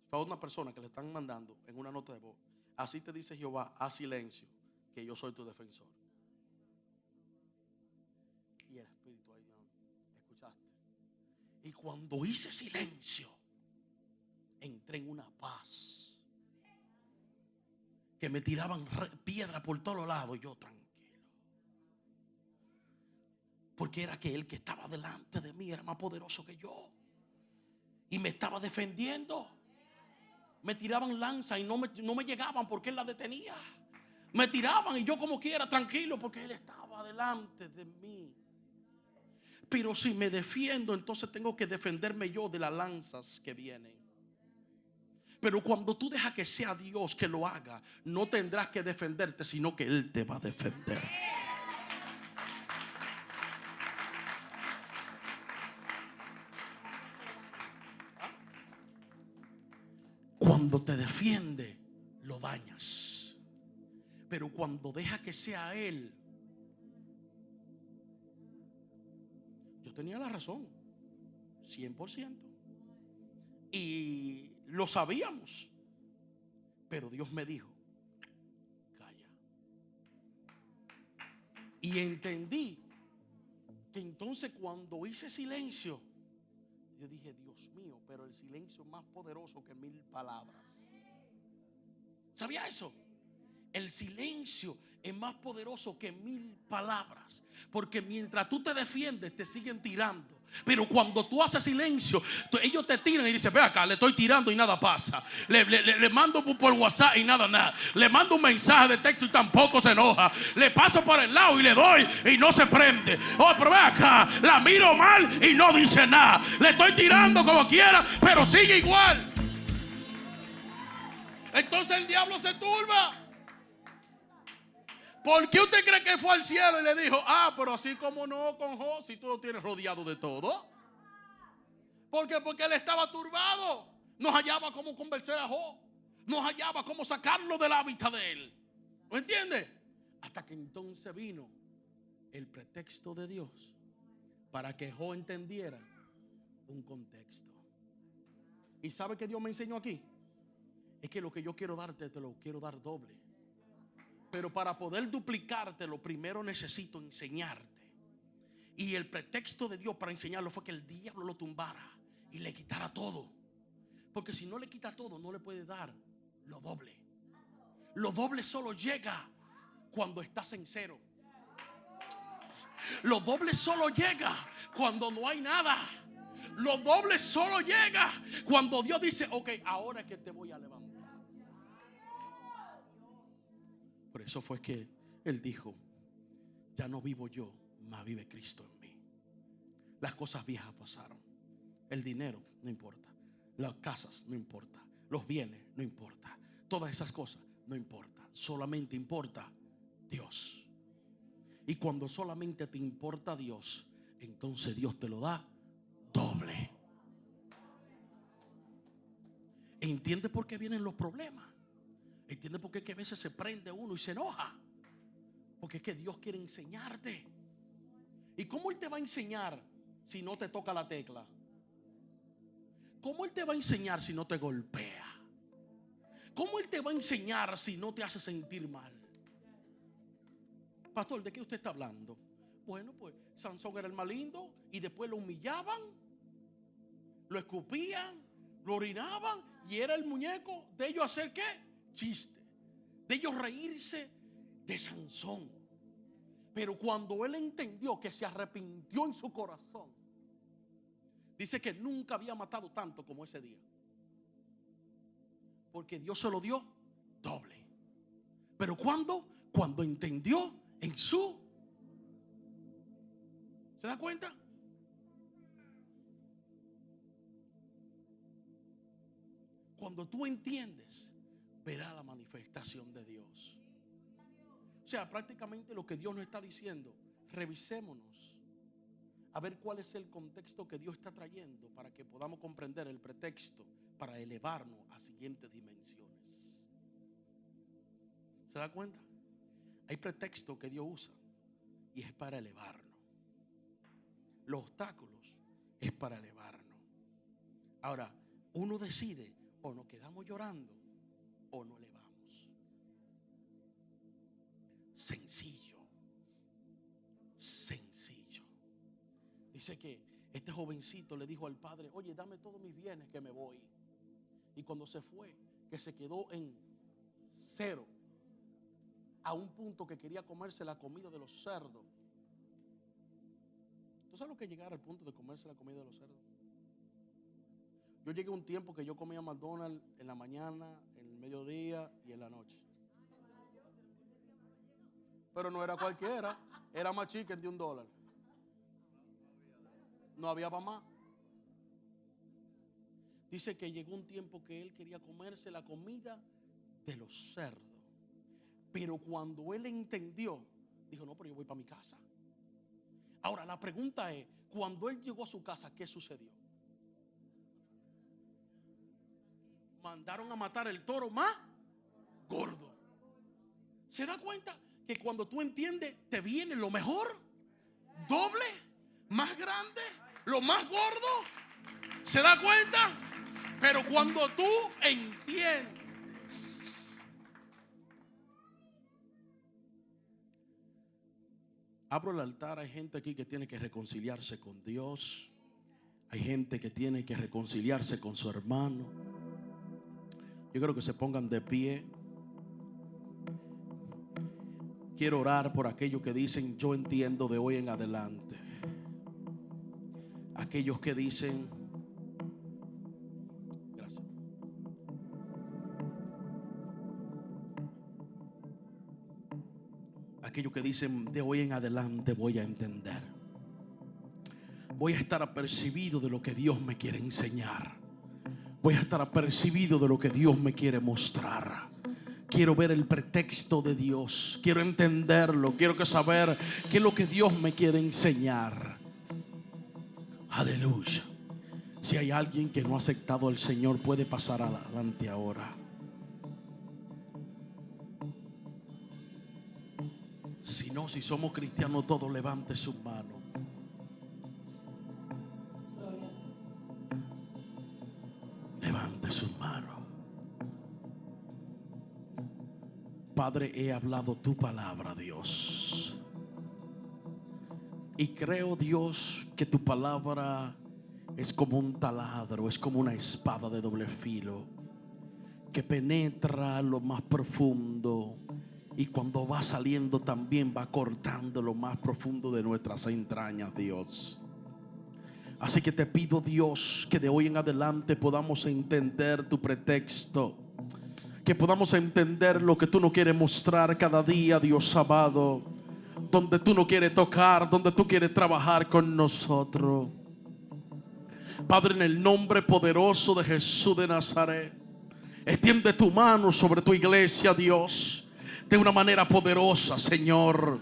fue a una persona que le están mandando en una nota de voz: así te dice Jehová, haz silencio, que yo soy tu defensor. Y el Espíritu ahí, ¿escuchaste? Y cuando hice silencio, entré en una paz, que me tiraban piedra por todos lados, y yo tranquilo, porque era que el que estaba delante de mí era más poderoso que yo, y me estaba defendiendo. Me tiraban lanza y no me llegaban, porque él la detenía. Me tiraban y yo como quiera tranquilo, porque él estaba delante de mí. Pero si me defiendo, entonces tengo que defenderme yo de las lanzas que vienen. Pero cuando tú dejas que sea Dios que lo haga, no tendrás que defenderte, sino que Él te va a defender. Cuando te defiende, lo dañas. Pero cuando deja que sea Él. Yo tenía la razón, 100%. Y lo sabíamos. Pero Dios me dijo: calla. Y entendí que entonces cuando hice silencio, yo dije: Dios mío, pero el silencio es más poderoso que 1000 palabras. ¿Sabía eso? El silencio es más poderoso que 1000 palabras. Porque mientras tú te defiendes, te siguen tirando. Pero cuando tú haces silencio, ellos te tiran y dicen: ve acá, le estoy tirando y nada pasa. Le mando por WhatsApp y nada. Le mando un mensaje de texto y tampoco se enoja. Le paso por el lado y le doy y no se prende. Oh, pero ve acá, la miro mal y no dice nada. Le estoy tirando como quiera, pero sigue igual. Entonces el diablo se turba. ¿Por qué usted cree que fue al cielo y le dijo: pero así como no con Job, si tú lo tienes rodeado de todo? Porque él estaba turbado. No hallaba cómo convencer a Job. No hallaba cómo sacarlo del hábitat de él. ¿Me entiende? Hasta que entonces vino el pretexto de Dios para que Job entendiera un contexto. ¿Y sabe qué Dios me enseñó aquí? Es que lo que yo quiero darte, te lo quiero dar doble. Pero para poder duplicarte, lo primero necesito enseñarte. Y el pretexto de Dios para enseñarlo fue que el diablo lo tumbara y le quitara todo. Porque si no le quita todo, no le puede dar lo doble. Lo doble solo llega cuando estás en cero. Lo doble solo llega cuando no hay nada. Lo doble solo llega cuando Dios dice: ok, ahora es que te voy a levantar. Por eso fue que Él dijo: ya no vivo yo, mas vive Cristo en mí. Las cosas viejas pasaron. El dinero no importa. Las casas no importa. Los bienes no importa. Todas esas cosas no importa. Solamente importa Dios. Y cuando solamente te importa Dios, entonces Dios te lo da doble. ¿Entiende por qué vienen los problemas? ¿Entiende por qué es que a veces se prende uno y se enoja? Porque es que Dios quiere enseñarte. ¿Y cómo Él te va a enseñar si no te toca la tecla? ¿Cómo Él te va a enseñar si no te golpea? ¿Cómo Él te va a enseñar si no te hace sentir mal? Pastor, ¿de qué usted está hablando? Bueno, pues Sansón era el más lindo y después lo humillaban, lo escupían, lo orinaban y era el muñeco de ellos hacer ¿qué? Chiste, de ellos reírse de Sansón. Pero cuando él entendió, que se arrepintió en su corazón, dice que nunca había matado tanto como ese día, porque Dios se lo dio doble. Pero cuando entendió en su... ¿Se da cuenta? Cuando tú entiendes, verás la manifestación de Dios. O sea, prácticamente lo que Dios nos está diciendo, revisémonos a ver cuál es el contexto que Dios está trayendo para que podamos comprender el pretexto para elevarnos a siguientes dimensiones. ¿Se da cuenta? Hay pretexto que Dios usa y es para elevarnos. Los obstáculos es para elevarnos. Ahora, uno decide, o nos quedamos llorando o nos elevamos. Sencillo. Sencillo. Dice que este jovencito le dijo al padre: oye, dame todos mis bienes que me voy. Y cuando se fue, que se quedó en cero, a un punto que quería comerse la comida de los cerdos. ¿Tú sabes lo que es llegar al punto de comerse la comida de los cerdos? Yo llegué a un tiempo que yo comía McDonald's en la mañana, en el mediodía y en la noche. Pero no era cualquiera, era más chicken de $1. No había para más. Dice que llegó un tiempo que él quería comerse la comida de los cerdos. Pero cuando él entendió, dijo: no, pero yo voy para mi casa. Ahora la pregunta es, cuando él llegó a su casa, ¿qué sucedió? Mandaron a matar el toro más gordo. ¿Se da cuenta que cuando tú entiendes, te viene lo mejor, doble, más grande, lo más gordo? ¿Se da cuenta? Pero cuando tú entiendes, abro el altar. Hay gente aquí que tiene que reconciliarse con Dios. Hay gente que tiene que reconciliarse con su hermano. Yo quiero que se pongan de pie. Quiero orar por aquellos que dicen: yo entiendo de hoy en adelante. Aquellos que dicen: gracias. Aquellos que dicen: de hoy en adelante voy a entender. Voy a estar apercibido de lo que Dios me quiere enseñar. Voy a estar apercibido de lo que Dios me quiere mostrar. Quiero ver el pretexto de Dios. Quiero entenderlo. Quiero saber qué es lo que Dios me quiere enseñar. Aleluya. Si hay alguien que no ha aceptado al Señor, puede pasar adelante ahora. Si no, si somos cristianos todos, levante sus manos. Levante sus manos. Padre, he hablado tu palabra, Dios. Y creo, Dios, que tu palabra es como un taladro, es como una espada de doble filo, que penetra lo más profundo. Y cuando va saliendo también va cortando lo más profundo de nuestras entrañas, Dios. Así que te pido, Dios, que de hoy en adelante podamos entender tu pretexto, que podamos entender lo que tú nos quieres mostrar cada día, Dios amado, donde tú nos quieres tocar, donde tú quieres trabajar con nosotros. Padre, en el nombre poderoso de Jesús de Nazaret, extiende tu mano sobre tu iglesia, Dios, de una manera poderosa, Señor,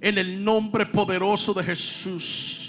en el nombre poderoso de Jesús.